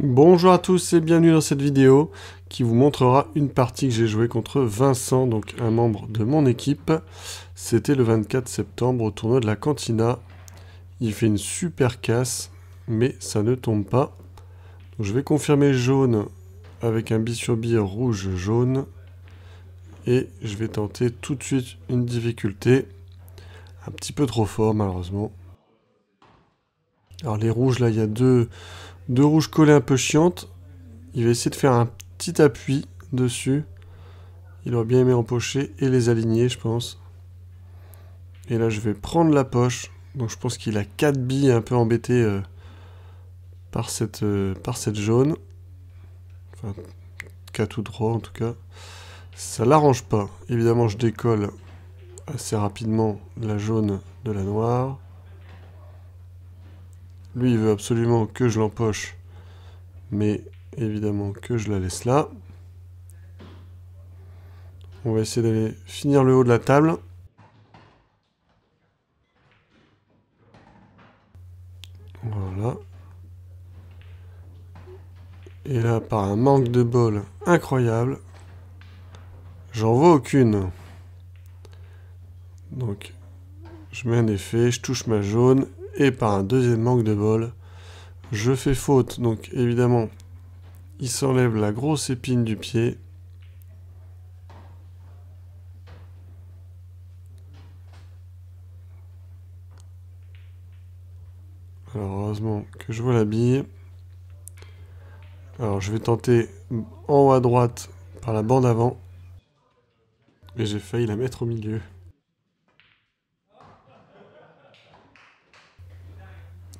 Bonjour à tous et bienvenue dans cette vidéo qui vous montrera une partie que j'ai jouée contre Vincent, donc un membre de mon équipe. C'était le 24 septembre au tournoi de la Cantina. Il fait une super casse, mais ça ne tombe pas. Donc je vais confirmer jaune avec un bi sur bi rouge jaune. Et je vais tenter tout de suite une difficulté. Un petit peu trop fort malheureusement. Alors les rouges là, il y a deux rouges collés un peu chiantes. Il va essayer de faire un petit appui dessus. Il aurait bien aimé empocher et les aligner, je pense. Et là, je vais prendre la poche. Donc je pense qu'il a 4 billes un peu embêté par cette jaune. Enfin, 4 ou 3 en tout cas. Ça l'arrange pas. Évidemment, je décolle assez rapidement la jaune de la noire. Lui, il veut absolument que je l'empoche. Mais évidemment que je la laisse là. On va essayer d'aller finir le haut de la table. Voilà. Et là, par un manque de bol incroyable, j'en vois aucune. Donc, je mets un effet, je touche ma jaune, et par un deuxième manque de bol, je fais faute. Donc, évidemment, il s'enlève la grosse épine du pied. Alors, heureusement que je vois la bille. Alors, je vais tenter en haut à droite par la bande avant. Et j'ai failli la mettre au milieu.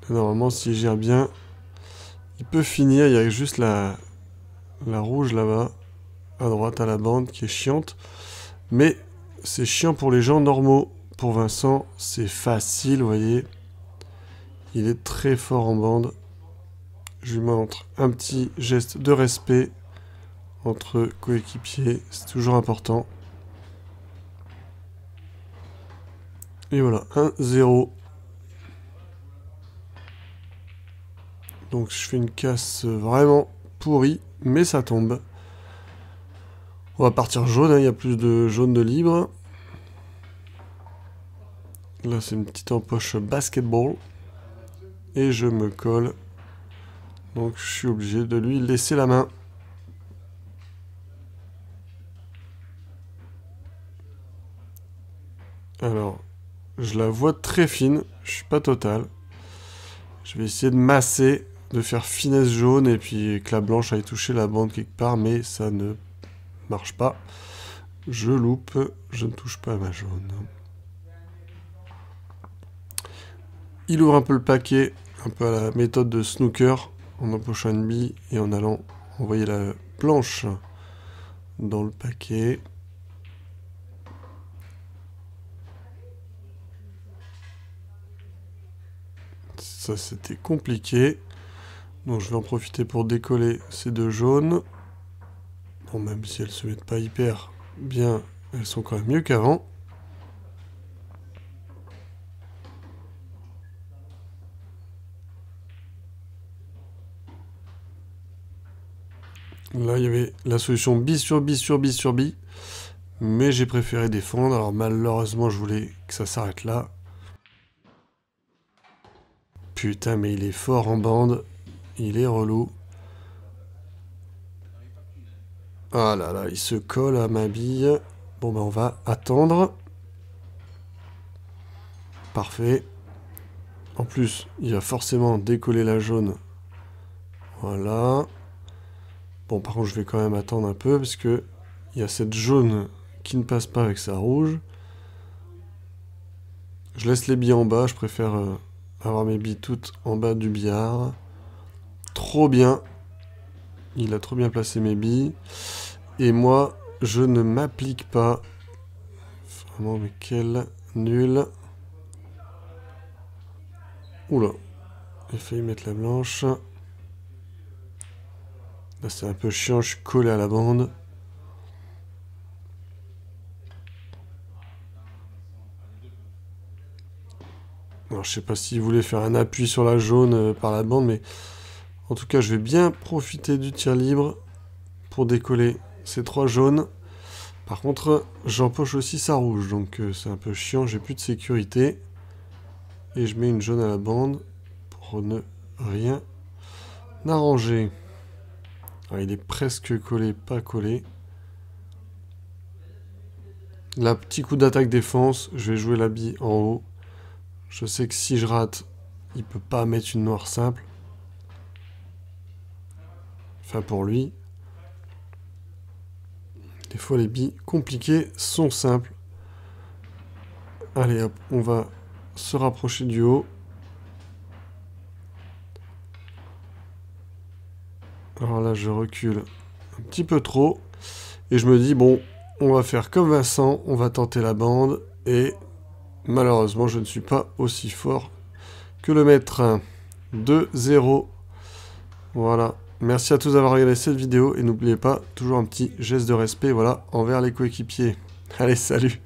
Normalement, s'il gère bien, il peut finir. Il y a juste la rouge là-bas, à droite à la bande, qui est chiante. Mais c'est chiant pour les gens normaux. Pour Vincent, c'est facile, vous voyez. Il est très fort en bande. Je lui montre un petit geste de respect entre coéquipiers. C'est toujours important. Et voilà, 1-0. Donc je fais une casse vraiment pourrie, mais ça tombe. On va partir jaune, hein, il y a plus de jaune de libre. Là c'est une petite empoche basketball. Et je me colle. Donc je suis obligé de lui laisser la main. Alors, je la vois très fine, je suis pas total. Je vais essayer de masser, de faire finesse jaune et puis que la blanche aille toucher la bande quelque part, mais ça ne marche pas. Je loupe, je ne touche pas à ma jaune. Il ouvre un peu le paquet, un peu à la méthode de snooker, en empochant une bille et en allant envoyer la blanche dans le paquet. Ça, c'était compliqué. Donc je vais en profiter pour décoller ces deux jaunes. Bon, même si elles se mettent pas hyper bien, elles sont quand même mieux qu'avant. Là, il y avait la solution bi sur bi sur bi sur bi. Mais j'ai préféré défendre. Alors malheureusement, je voulais que ça s'arrête là. Putain, mais il est fort en bande. Il est relou. Ah là là, il se colle à ma bille. Bon, ben on va attendre. Parfait. En plus, il va forcément décoller la jaune. Voilà. Bon, par contre, je vais quand même attendre un peu parce que il y a cette jaune qui ne passe pas avec sa rouge. Je laisse les billes en bas. Je préfère avoir mes billes toutes en bas du billard. Trop bien. Il a trop bien placé mes billes. Et moi, je ne m'applique pas. Vraiment, mais quel nul. Oula. J'ai failli mettre la blanche. Là, c'est un peu chiant. Je suis collé à la bande. Alors, je sais pas s'il voulait faire un appui sur la jaune par la bande, mais En tout cas, je vais bien profiter du tir libre pour décoller ces 3 jaunes. Par contre, j'empoche aussi sa rouge, donc c'est un peu chiant, j'ai plus de sécurité. Et je mets une jaune à la bande pour ne rien arranger. Alors, il est presque collé, pas collé. Là, petit coup d'attaque défense, je vais jouer la bille en haut. Je sais que si je rate, il peut pas mettre une noire simple. Enfin pour lui. Des fois les billes compliquées sont simples. Allez hop, on va se rapprocher du haut. Alors là je recule un petit peu trop. Et je me dis bon, on va faire comme Vincent, on va tenter la bande. Et malheureusement je ne suis pas aussi fort que le maître. 2-0. Voilà. Merci à tous d'avoir regardé cette vidéo. Et n'oubliez pas, toujours un petit geste de respect, voilà, envers les coéquipiers. Allez, salut!